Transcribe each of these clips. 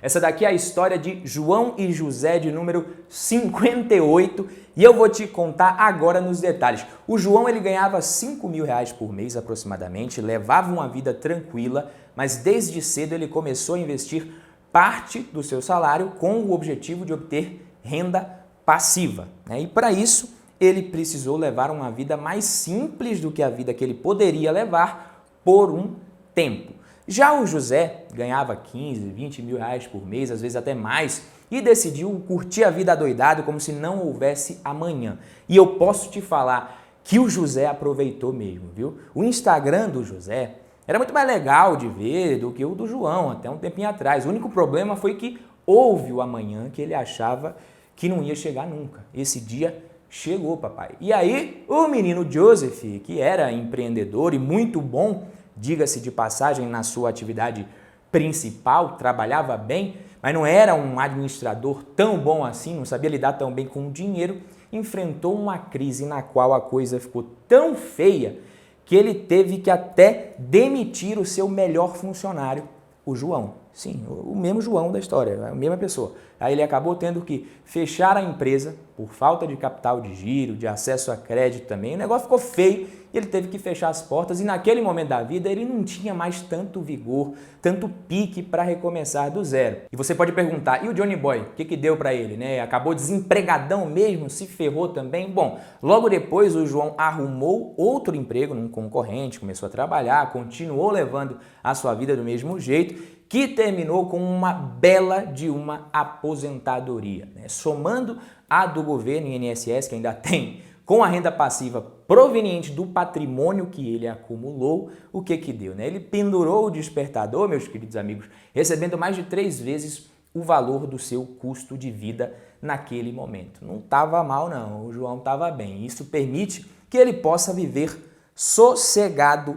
Essa daqui é a história de João e José de número 58 e eu vou te contar agora nos detalhes. O João ele ganhava R$ 5.000 por mês aproximadamente, levava uma vida tranquila, mas desde cedo ele começou a investir parte do seu salário com o objetivo de obter renda passiva, né? E para isso ele precisou levar uma vida mais simples do que a vida que ele poderia levar por um tempo. Já o José ganhava 15, 20 mil reais por mês, às vezes até mais, e decidiu curtir a vida adoidado como se não houvesse amanhã. E eu posso te falar que o José aproveitou mesmo, viu? O Instagram do José era muito mais legal de ver do que o do João, até um tempinho atrás. O único problema foi que houve o amanhã que ele achava que não ia chegar nunca. Esse dia chegou, papai. E aí, o menino Joseph, que era empreendedor e muito bom, diga-se de passagem, na sua atividade principal, trabalhava bem, mas não era um administrador tão bom assim, não sabia lidar tão bem com o dinheiro, enfrentou uma crise na qual a coisa ficou tão feia que ele teve que até demitir o seu melhor funcionário, o João. Sim, o mesmo João da história, a mesma pessoa. Aí ele acabou tendo que fechar a empresa por falta de capital de giro, de acesso a crédito também. O negócio ficou feio e ele teve que fechar as portas. E naquele momento da vida ele não tinha mais tanto vigor, tanto pique para recomeçar do zero. E você pode perguntar, e o Johnny Boy, o que deu para ele, né? Acabou desempregadão mesmo, se ferrou também? Bom, logo depois o João arrumou outro emprego num concorrente, começou a trabalhar, continuou levando a sua vida do mesmo jeito, que terminou com uma bela de uma aposentadoria, né? Somando a do governo INSS, que ainda tem, com a renda passiva proveniente do patrimônio que ele acumulou, o que deu, né? Ele pendurou o despertador, meus queridos amigos, recebendo mais de 3 vezes o valor do seu custo de vida naquele momento. Não estava mal não, o João estava bem. Isso permite que ele possa viver sossegado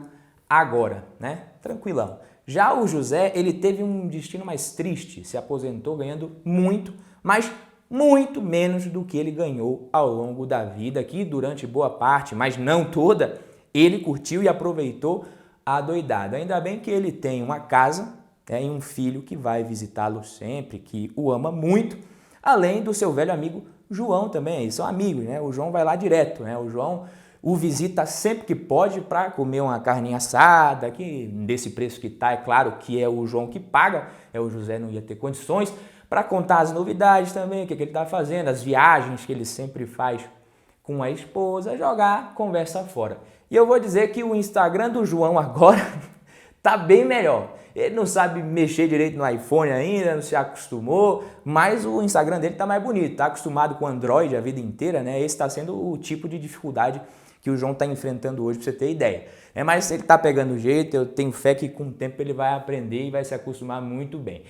agora, né? Tranquilão. Já o José, ele teve um destino mais triste, se aposentou ganhando muito, mas muito menos do que ele ganhou ao longo da vida, que durante boa parte, mas não toda, ele curtiu e aproveitou a doidada. Ainda bem que ele tem uma casa, né, e um filho que vai visitá-lo sempre, que o ama muito, além do seu velho amigo João também, eles são amigos, né? O João vai lá direto, né? O João o visita sempre que pode para comer uma carninha assada, que desse preço que tá, é claro que é o João que paga, o José não ia ter condições, para contar as novidades também, o que ele está fazendo, as viagens que ele sempre faz com a esposa, jogar conversa fora. E eu vou dizer que o Instagram do João agora tá bem melhor. Ele não sabe mexer direito no iPhone ainda, não se acostumou, mas o Instagram dele tá mais bonito, tá acostumado com Android a vida inteira, né? Esse está sendo o tipo de dificuldade que o João está enfrentando hoje, para você ter ideia. Mas ele está pegando o jeito, eu tenho fé que com o tempo ele vai aprender e vai se acostumar muito bem.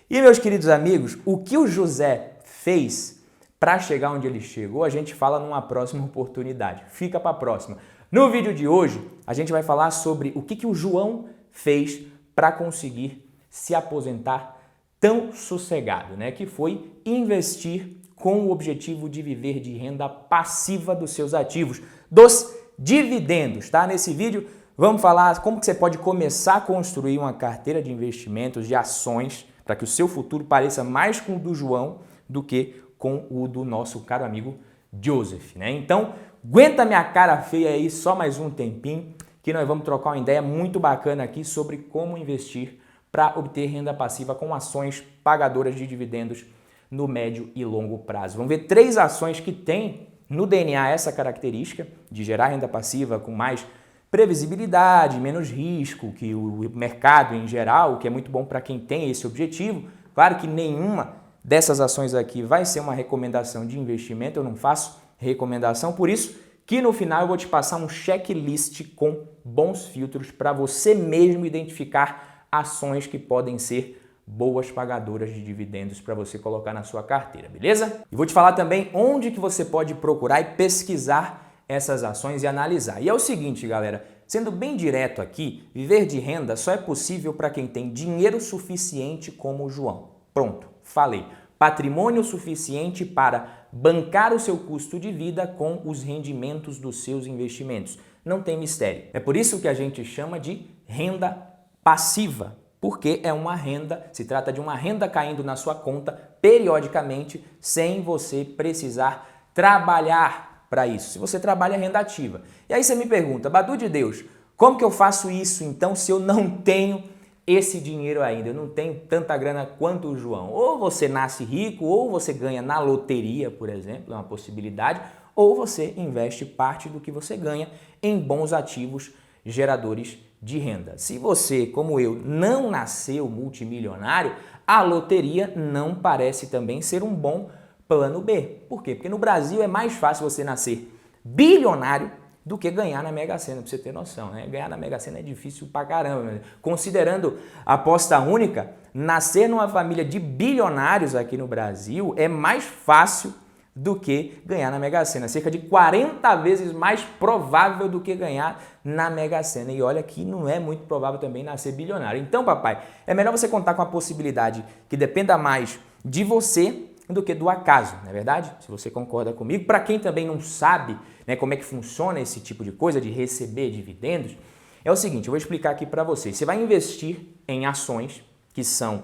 E meus queridos amigos, o que o José fez para chegar onde ele chegou, a gente fala numa próxima oportunidade. Fica para a próxima. No vídeo de hoje, a gente vai falar sobre o que o João fez para conseguir se aposentar tão sossegado, né? Que foi investir com o objetivo de viver de renda passiva dos seus ativos, dos dividendos, tá? Nesse vídeo vamos falar como que você pode começar a construir uma carteira de investimentos, de ações, para que o seu futuro pareça mais com o do João do que com o do nosso caro amigo Joseph, né? Então, aguenta minha cara feia aí só mais um tempinho, que nós vamos trocar uma ideia muito bacana aqui sobre como investir para obter renda passiva com ações pagadoras de dividendos no médio e longo prazo. Vamos ver 3 ações que têm no DNA essa característica de gerar renda passiva com mais previsibilidade, menos risco que o mercado em geral, o que é muito bom para quem tem esse objetivo. Claro que nenhuma dessas ações aqui vai ser uma recomendação de investimento, eu não faço recomendação, por isso que no final eu vou te passar um checklist com bons filtros para você mesmo identificar ações que podem ser boas pagadoras de dividendos para você colocar na sua carteira, beleza? E vou te falar também onde que você pode procurar e pesquisar essas ações e analisar. E é o seguinte, galera, sendo bem direto aqui, viver de renda só é possível para quem tem dinheiro suficiente como o João. Pronto, falei. Patrimônio suficiente para bancar o seu custo de vida com os rendimentos dos seus investimentos. Não tem mistério. É por isso que a gente chama de renda passiva. porque é uma renda, se trata de uma renda caindo na sua conta periodicamente, sem você precisar trabalhar para isso. Se você trabalha, é renda ativa. E aí você me pergunta, Badu de Deus, como que eu faço isso então se eu não tenho esse dinheiro ainda? Eu não tenho tanta grana quanto o João. Ou você nasce rico, ou você ganha na loteria, por exemplo, é uma possibilidade, ou você investe parte do que você ganha em bons ativos geradores de renda. Se você, como eu, não nasceu multimilionário, a loteria não parece também ser um bom plano B. Por quê? Porque no Brasil é mais fácil você nascer bilionário do que ganhar na Mega Sena, pra você ter noção, né? Ganhar na Mega Sena é difícil pra caramba. Considerando a aposta única, nascer numa família de bilionários aqui no Brasil é mais fácil do que ganhar na Mega Sena. Cerca de 40 vezes mais provável do que ganhar na Mega Sena. E olha que não é muito provável também nascer bilionário. Então, papai, é melhor você contar com a possibilidade que dependa mais de você do que do acaso, não é verdade? Se você concorda comigo. Para quem também não sabe, né, como é que funciona esse tipo de coisa, de receber dividendos, é o seguinte, eu vou explicar aqui para vocês. Você vai investir em ações, que são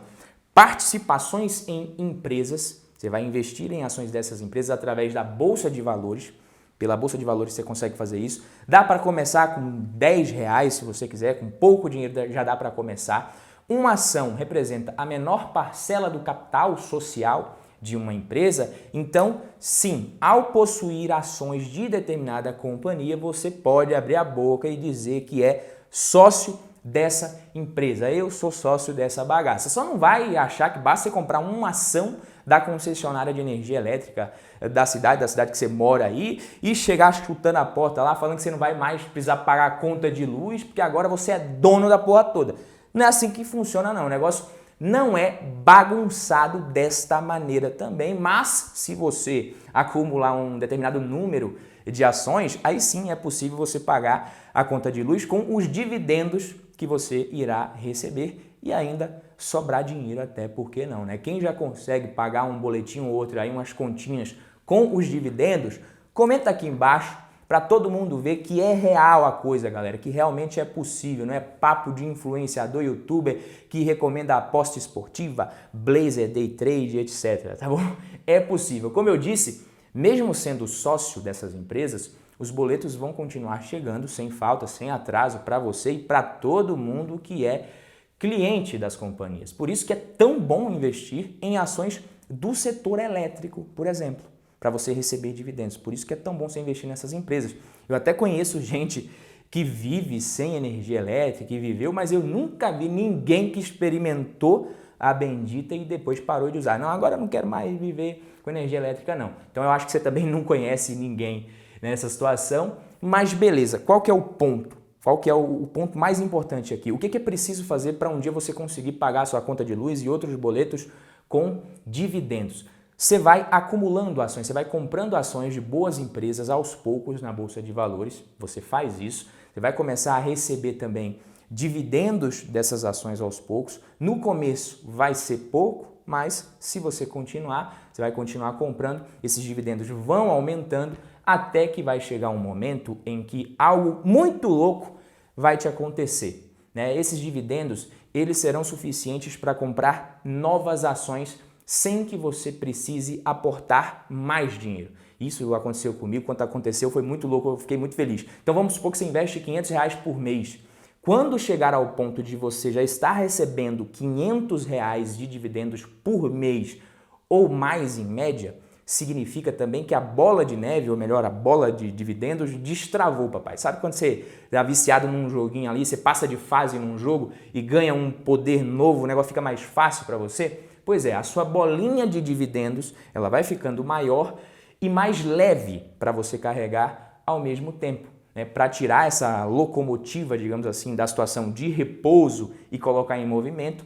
participações em empresas. Você vai investir em ações dessas empresas através da Bolsa de Valores. Pela Bolsa de Valores você consegue fazer isso. Dá para começar com R$10 se você quiser, com pouco dinheiro já dá para começar. Uma ação representa a menor parcela do capital social de uma empresa, então sim, ao possuir ações de determinada companhia, você pode abrir a boca e dizer que é sócio dessa empresa. Eu sou sócio dessa bagaça. Só não vai achar que basta você comprar uma ação da concessionária de energia elétrica da cidade que você mora aí e chegar chutando a porta lá falando que você não vai mais precisar pagar a conta de luz porque agora você é dono da porra toda. Não é assim que funciona não, o negócio não é bagunçado desta maneira também, mas se você acumular um determinado número de ações, aí sim é possível você pagar a conta de luz com os dividendos que você irá receber e ainda sobrar dinheiro até, por que não, né? Quem já consegue pagar um boletim ou outro aí, umas continhas com os dividendos, comenta aqui embaixo para todo mundo ver que é real a coisa, galera, que realmente é possível, não é papo de influenciador, youtuber que recomenda aposta esportiva, blazer, day trade, etc, tá bom? É possível. Como eu disse, mesmo sendo sócio dessas empresas, os boletos vão continuar chegando sem falta, sem atraso para você e para todo mundo que é cliente das companhias. Por isso que é tão bom investir em ações do setor elétrico, por exemplo, para você receber dividendos. Por isso que é tão bom você investir nessas empresas. Eu até conheço gente que vive sem energia elétrica, que viveu, mas eu nunca vi ninguém que experimentou a bendita e depois parou de usar. Não, agora eu não quero mais viver com energia elétrica, não. Então eu acho que você também não conhece ninguém nessa situação, mas beleza, qual que é o ponto? Qual que é o ponto mais importante aqui? O que é preciso fazer para um dia você conseguir pagar a sua conta de luz e outros boletos com dividendos? Você vai acumulando ações, você vai comprando ações de boas empresas aos poucos na Bolsa de Valores, você faz isso, você vai começar a receber também dividendos dessas ações aos poucos. No começo vai ser pouco, mas se você continuar, você vai continuar comprando, esses dividendos vão aumentando até que vai chegar um momento em que algo muito louco vai te acontecer, né? Esses dividendos, eles serão suficientes para comprar novas ações sem que você precise aportar mais dinheiro. Isso aconteceu comigo, quando aconteceu foi muito louco, eu fiquei muito feliz. Então vamos supor que você investe R$500 por mês. Quando chegar ao ponto de você já estar recebendo R$500 de dividendos por mês ou mais em média, significa também que a bola de neve, ou melhor, a bola de dividendos destravou, papai. Sabe quando você está viciado num joguinho ali, você passa de fase num jogo e ganha um poder novo, o negócio fica mais fácil para você? Pois é, a sua bolinha de dividendos, ela vai ficando maior e mais leve para você carregar ao mesmo tempo, né? Para tirar essa locomotiva, digamos assim, da situação de repouso e colocar em movimento,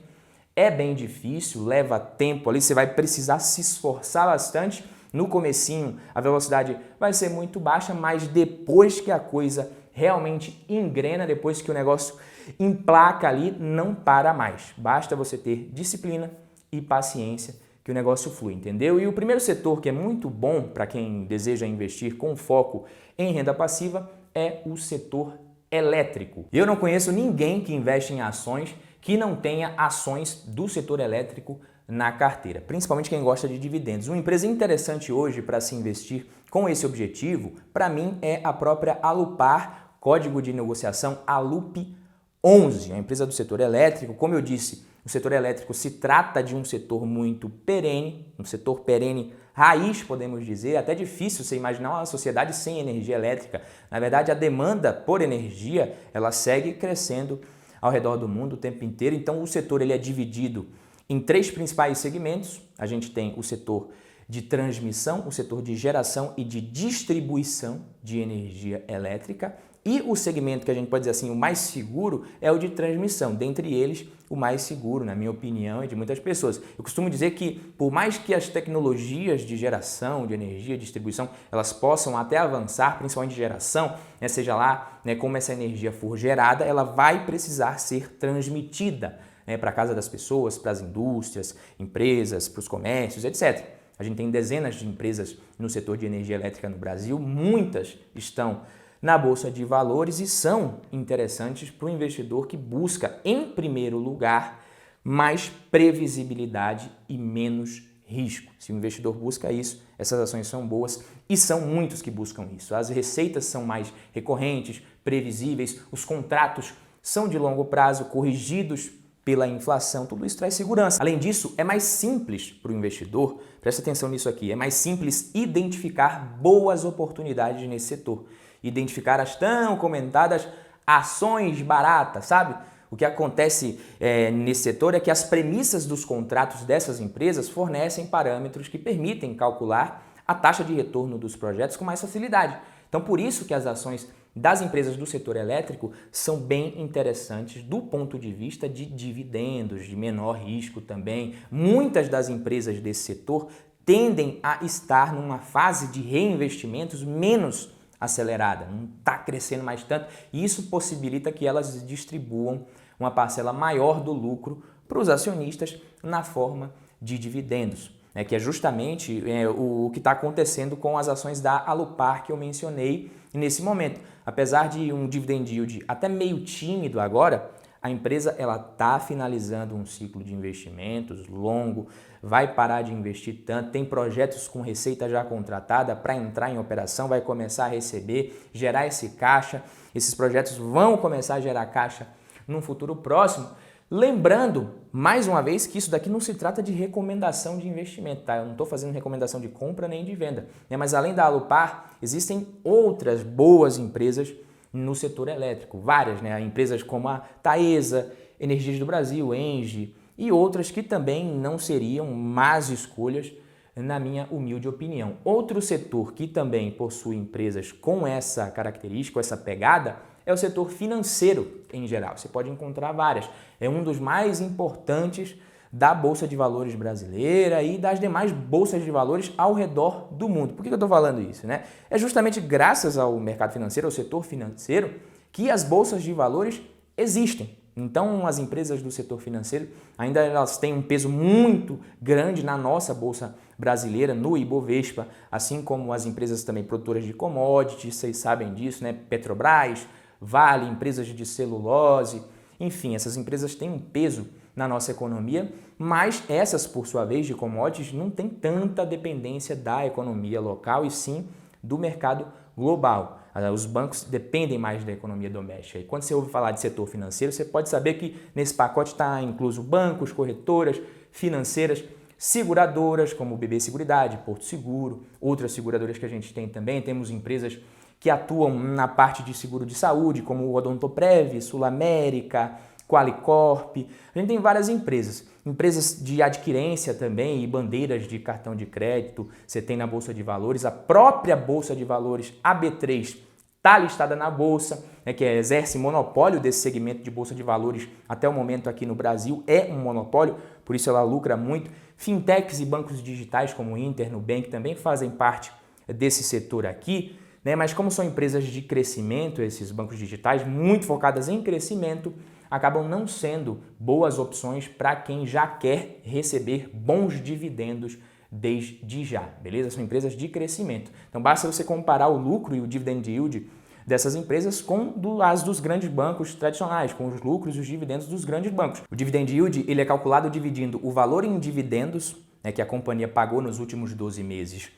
é bem difícil, leva tempo ali, você vai precisar se esforçar bastante. No comecinho a velocidade vai ser muito baixa, mas depois que a coisa realmente engrena, depois que o negócio emplaca ali, não para mais. Basta você ter disciplina e paciência que o negócio flui, entendeu? E o primeiro setor que é muito bom para quem deseja investir com foco em renda passiva é o setor elétrico. Eu não conheço ninguém que investe em ações que não tenha ações do setor elétrico na carteira, principalmente quem gosta de dividendos. Uma empresa interessante hoje para se investir com esse objetivo, para mim, é a própria Alupar, código de negociação ALUP11, a empresa do setor elétrico. Como eu disse, o setor elétrico se trata de um setor muito perene, um setor perene raiz, podemos dizer. Até difícil você imaginar uma sociedade sem energia elétrica. Na verdade, a demanda por energia, ela segue crescendo ao redor do mundo o tempo inteiro. Então, o setor ele é dividido em 3 principais segmentos. A gente tem o setor de transmissão, o setor de geração e de distribuição de energia elétrica. E o segmento que a gente pode dizer assim, o mais seguro é o de transmissão. Dentre eles, o mais seguro, na minha opinião, e de muitas pessoas. Eu costumo dizer que, por mais que as tecnologias de geração, de energia, distribuição, elas possam até avançar, principalmente de geração, seja lá como essa energia for gerada, ela vai precisar ser transmitida para a casa das pessoas, para as indústrias, empresas, para os comércios, etc. A gente tem dezenas de empresas no setor de energia elétrica no Brasil, muitas estão na Bolsa de Valores e são interessantes para o investidor que busca, em primeiro lugar, mais previsibilidade e menos risco. Se o investidor busca isso, essas ações são boas e são muitos que buscam isso. As receitas são mais recorrentes, previsíveis, os contratos são de longo prazo, corrigidos pela inflação, tudo isso traz segurança. Além disso, é mais simples para o investidor, presta atenção nisso aqui, é mais simples identificar boas oportunidades nesse setor. Identificar as tão comentadas ações baratas, sabe? O que acontece nesse setor é que as premissas dos contratos dessas empresas fornecem parâmetros que permitem calcular a taxa de retorno dos projetos com mais facilidade. Então, por isso que as ações das empresas do setor elétrico são bem interessantes do ponto de vista de dividendos, de menor risco também. Muitas das empresas desse setor tendem a estar numa fase de reinvestimentos menos acelerada, não está crescendo mais tanto, e isso possibilita que elas distribuam uma parcela maior do lucro para os acionistas na forma de dividendos, que é justamente o que está acontecendo com as ações da Alupar que eu mencionei nesse momento. Apesar de um dividend yield até meio tímido agora, a empresa está finalizando um ciclo de investimentos longo, vai parar de investir tanto, tem projetos com receita já contratada para entrar em operação, vai começar a receber, gerar esse caixa. Esses projetos vão começar a gerar caixa num futuro próximo. Lembrando, mais uma vez, que isso daqui não se trata de recomendação de investimento, tá? Eu não estou fazendo recomendação de compra nem de venda, Mas além da Alupar, existem outras boas empresas no setor elétrico, várias, Empresas como a Taesa, Energias do Brasil, Engie e outras que também não seriam más escolhas, na minha humilde opinião. Outro setor que também possui empresas com essa característica, com essa pegada, é o setor financeiro em geral. Você pode encontrar várias. É um dos mais importantes da Bolsa de Valores brasileira e das demais bolsas de valores ao redor do mundo. Por que eu estou falando isso? É justamente graças ao mercado financeiro, ao setor financeiro, que as bolsas de valores existem. Então, as empresas do setor financeiro ainda elas têm um peso muito grande na nossa bolsa brasileira, no Ibovespa, assim como as empresas também produtoras de commodities, vocês sabem disso, Petrobras, Vale, empresas de celulose, enfim, essas empresas têm um peso na nossa economia, mas essas, por sua vez, de commodities, não têm tanta dependência da economia local e sim do mercado global. Os bancos dependem mais da economia doméstica. E quando você ouve falar de setor financeiro, você pode saber que nesse pacote está incluso bancos, corretoras, financeiras, seguradoras como BB Seguridade, Porto Seguro, outras seguradoras que a gente tem também. Temos empresas que atuam na parte de seguro de saúde, como o Odontoprev, Sul América, Qualicorp. A gente tem várias empresas de adquirência também e bandeiras de cartão de crédito. Você tem na Bolsa de Valores, a própria Bolsa de Valores, a B3, está listada na Bolsa, que exerce monopólio desse segmento de Bolsa de Valores até o momento aqui no Brasil, é um monopólio, por isso ela lucra muito. Fintechs e bancos digitais como o Inter, Nubank também fazem parte desse setor aqui, mas como são empresas de crescimento, esses bancos digitais, muito focadas em crescimento, acabam não sendo boas opções para quem já quer receber bons dividendos desde já, beleza? São empresas de crescimento. Então basta você comparar o lucro e o dividend yield dessas empresas com as dos grandes bancos tradicionais, com os lucros e os dividendos dos grandes bancos. O dividend yield ele é calculado dividindo o valor em dividendos, né, que a companhia pagou nos últimos 12 meses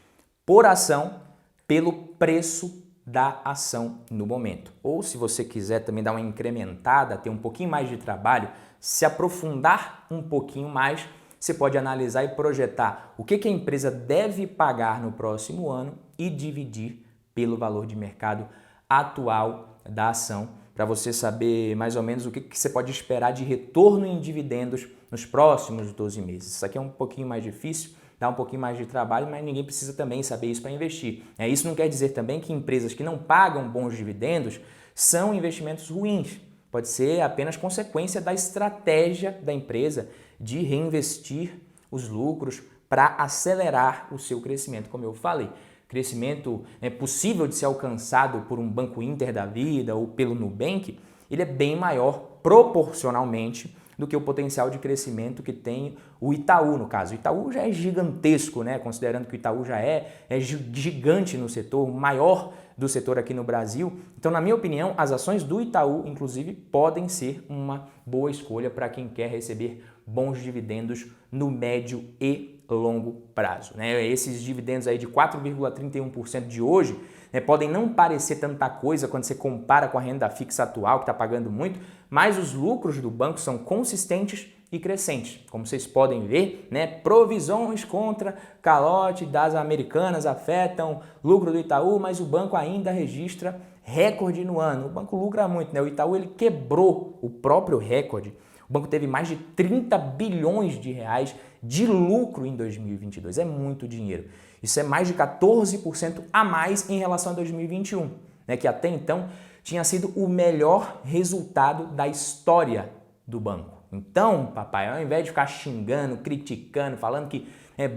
por ação pelo preço da ação no momento. Ou se você quiser também dar uma incrementada, ter um pouquinho mais de trabalho, se aprofundar um pouquinho mais, você pode analisar e projetar o que a empresa deve pagar no próximo ano e dividir pelo valor de mercado atual da ação, para você saber mais ou menos o que você pode esperar de retorno em dividendos nos próximos 12 meses. Isso aqui é um pouquinho mais difícil, dá um pouquinho mais de trabalho, mas ninguém precisa também saber isso para investir. Isso não quer dizer também que empresas que não pagam bons dividendos são investimentos ruins. Pode ser apenas consequência da estratégia da empresa de reinvestir os lucros para acelerar o seu crescimento. Como eu falei, crescimento é possível de ser alcançado por um Banco Inter da vida ou pelo Nubank, ele é bem maior proporcionalmente do que o potencial de crescimento que tem o Itaú, no caso. O Itaú já é gigantesco, né? Considerando que o Itaú já é gigante no setor, o maior do setor aqui no Brasil. Então, na minha opinião, as ações do Itaú, inclusive, podem ser uma boa escolha para quem quer receber bons dividendos no médio e longo prazo, né? Esses dividendos aí de 4,31% de hoje, né, podem não parecer tanta coisa quando você compara com a renda fixa atual, que está pagando muito, mas os lucros do banco são consistentes e crescentes. Como vocês podem ver, né, provisões contra calote das americanas afetam lucro do Itaú, mas o banco ainda registra recorde no ano. O banco lucra muito, né? O Itaú ele quebrou o próprio recorde. O banco teve mais de 30 bilhões de reais de lucro em 2022. É muito dinheiro. Isso é mais de 14% a mais em relação a 2021, né, que até então tinha sido o melhor resultado da história do banco. Então, papai, ao invés de ficar xingando, criticando, falando que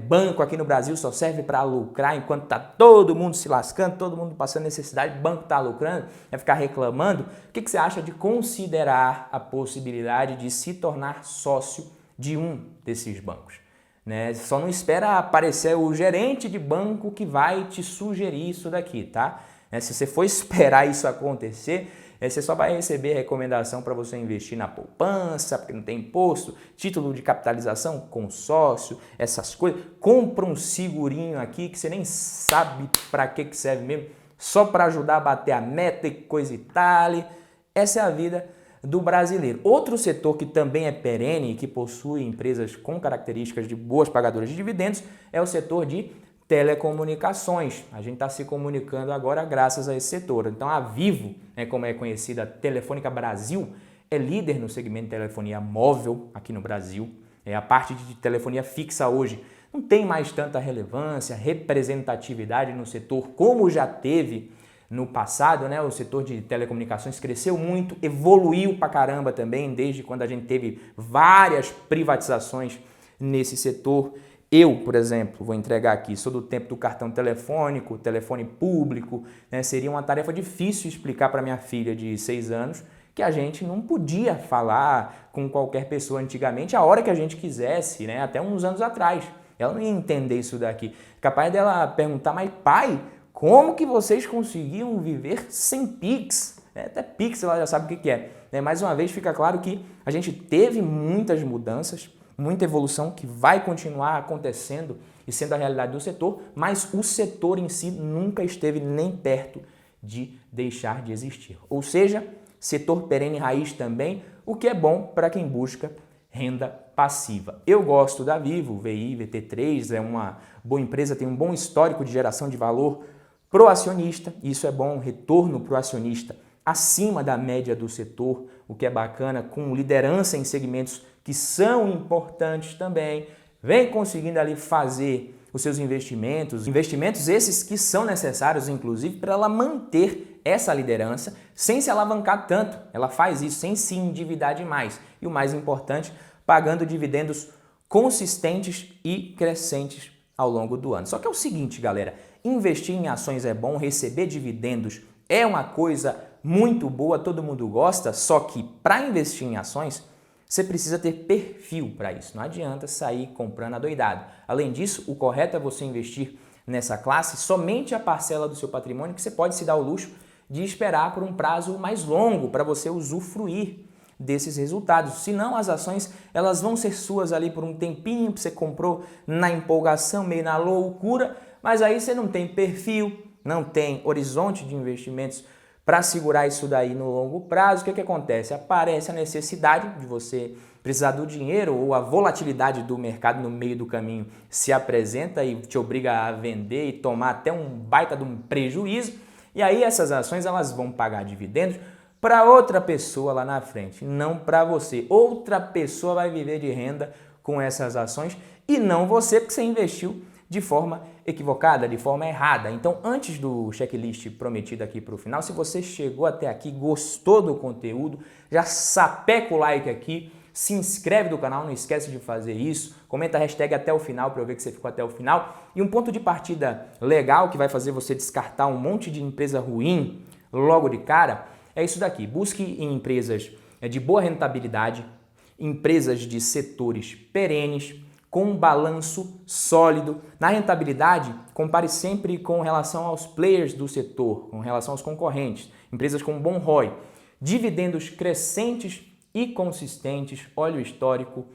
banco aqui no Brasil só serve para lucrar enquanto está todo mundo se lascando, todo mundo passando necessidade, o banco está lucrando, ficar reclamando, o que você acha de considerar a possibilidade de se tornar sócio de um desses bancos? Né? Só não espera aparecer o gerente de banco que vai te sugerir isso daqui, tá? Se você for esperar isso acontecer, você só vai receber recomendação para você investir na poupança, porque não tem imposto, título de capitalização, consórcio, essas coisas. Compra um segurinho aqui que você nem sabe para que serve mesmo, só para ajudar a bater a meta e coisa e tal. Essa é a vida do brasileiro. Outro setor que também é perene e que possui empresas com características de boas pagadoras de dividendos é o setor de telecomunicações. A gente está se comunicando agora graças a esse setor. Então a Vivo, como é conhecida, a Telefônica Brasil, é líder no segmento de telefonia móvel aqui no Brasil. A parte de telefonia fixa hoje não tem mais tanta relevância, representatividade no setor como já teve no passado, né? O setor de telecomunicações cresceu muito, evoluiu pra caramba também, desde quando a gente teve várias privatizações nesse setor. Eu, por exemplo, vou entregar aqui, sou do tempo do cartão telefônico, telefone público, né? Seria uma tarefa difícil explicar para minha filha de 6 anos que a gente não podia falar com qualquer pessoa antigamente a hora que a gente quisesse, né? Até uns anos atrás. Ela não ia entender isso daqui. Capaz dela perguntar, mas pai, como que vocês conseguiam viver sem Pix? Até Pix ela já sabe o que é. Mais uma vez fica claro que a gente teve muitas mudanças, muita evolução que vai continuar acontecendo e sendo a realidade do setor, mas o setor em si nunca esteve nem perto de deixar de existir. Ou seja, setor perene raiz também, o que é bom para quem busca renda passiva. Eu gosto da Vivo, VI, VT3, é uma boa empresa, tem um bom histórico de geração de valor pro acionista, isso é bom, retorno pro acionista acima da média do setor, o que é bacana, com liderança em segmentos que são importantes também, vem conseguindo ali fazer os seus investimentos esses que são necessários, inclusive, para ela manter essa liderança sem se alavancar tanto. Ela faz isso sem se endividar demais. E o mais importante, pagando dividendos consistentes e crescentes ao longo do ano. Só que é o seguinte, galera, investir em ações é bom, receber dividendos é uma coisa muito boa, todo mundo gosta, só que para investir em ações, você precisa ter perfil para isso. Não adianta sair comprando adoidado. Além disso, o correto é você investir nessa classe somente a parcela do seu patrimônio que você pode se dar o luxo de esperar por um prazo mais longo para você usufruir desses resultados. Senão as ações elas vão ser suas ali por um tempinho, você comprou na empolgação, meio na loucura, mas aí você não tem perfil, não tem horizonte de investimentos para segurar isso daí no longo prazo. O que acontece? Aparece a necessidade de você precisar do dinheiro ou a volatilidade do mercado no meio do caminho se apresenta e te obriga a vender e tomar até um baita de um prejuízo. E aí essas ações elas vão pagar dividendos para outra pessoa lá na frente, não para você. Outra pessoa vai viver de renda com essas ações e não você, porque você investiu de forma equivocada, de forma errada. Então, antes do checklist prometido aqui para o final, se você chegou até aqui, gostou do conteúdo, já sapeca o like aqui, se inscreve no canal, não esquece de fazer isso, comenta a hashtag até o final para eu ver que você ficou até o final. E um ponto de partida legal que vai fazer você descartar um monte de empresa ruim logo de cara é isso daqui. Busque em empresas de boa rentabilidade, empresas de setores perenes, com um balanço sólido. Na rentabilidade, compare sempre com relação aos players do setor, com relação aos concorrentes, empresas com bom ROI, dividendos crescentes e consistentes, olha o histórico,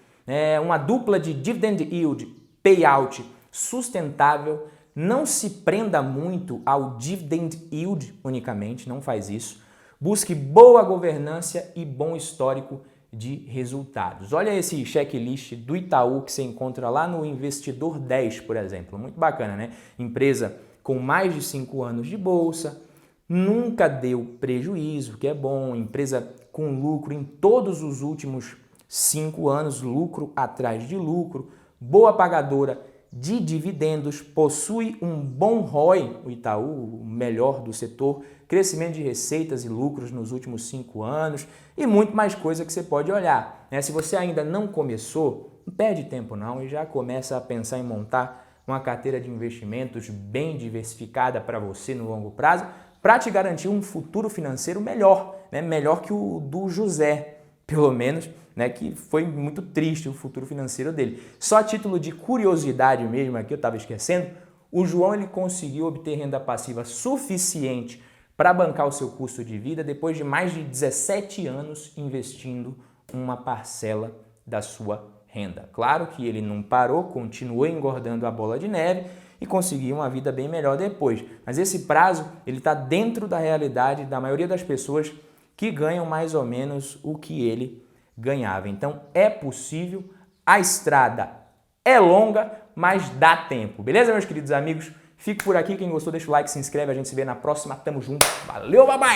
uma dupla de dividend yield, payout sustentável. Não se prenda muito ao dividend yield unicamente, não faz isso. Busque boa governança e bom histórico de resultados. Olha esse checklist do Itaú que você encontra lá no Investidor 10, por exemplo. Muito bacana, né? Empresa com mais de 5 anos de bolsa, nunca deu prejuízo, que é bom. Empresa com lucro em todos os últimos 5 anos, lucro atrás de lucro, boa pagadora de dividendos, possui um bom ROI, o Itaú, o melhor do setor, crescimento de receitas e lucros nos últimos 5 anos e muito mais coisa que você pode olhar. Se você ainda não começou, não perde tempo não e já começa a pensar em montar uma carteira de investimentos bem diversificada para você no longo prazo, para te garantir um futuro financeiro melhor, melhor que o do José, pelo menos, que foi muito triste o futuro financeiro dele. Só a título de curiosidade mesmo aqui, eu estava esquecendo, o João ele conseguiu obter renda passiva suficiente para bancar o seu custo de vida depois de mais de 17 anos investindo uma parcela da sua renda. Claro que ele não parou, continuou engordando a bola de neve e conseguiu uma vida bem melhor depois. Mas esse prazo ele está dentro da realidade da maioria das pessoas que ganham mais ou menos o que ele ganhava. Então é possível, a estrada é longa, mas dá tempo. Beleza, meus queridos amigos? Fico por aqui. Quem gostou, deixa o like, se inscreve. A gente se vê na próxima. Tamo junto. Valeu, babai!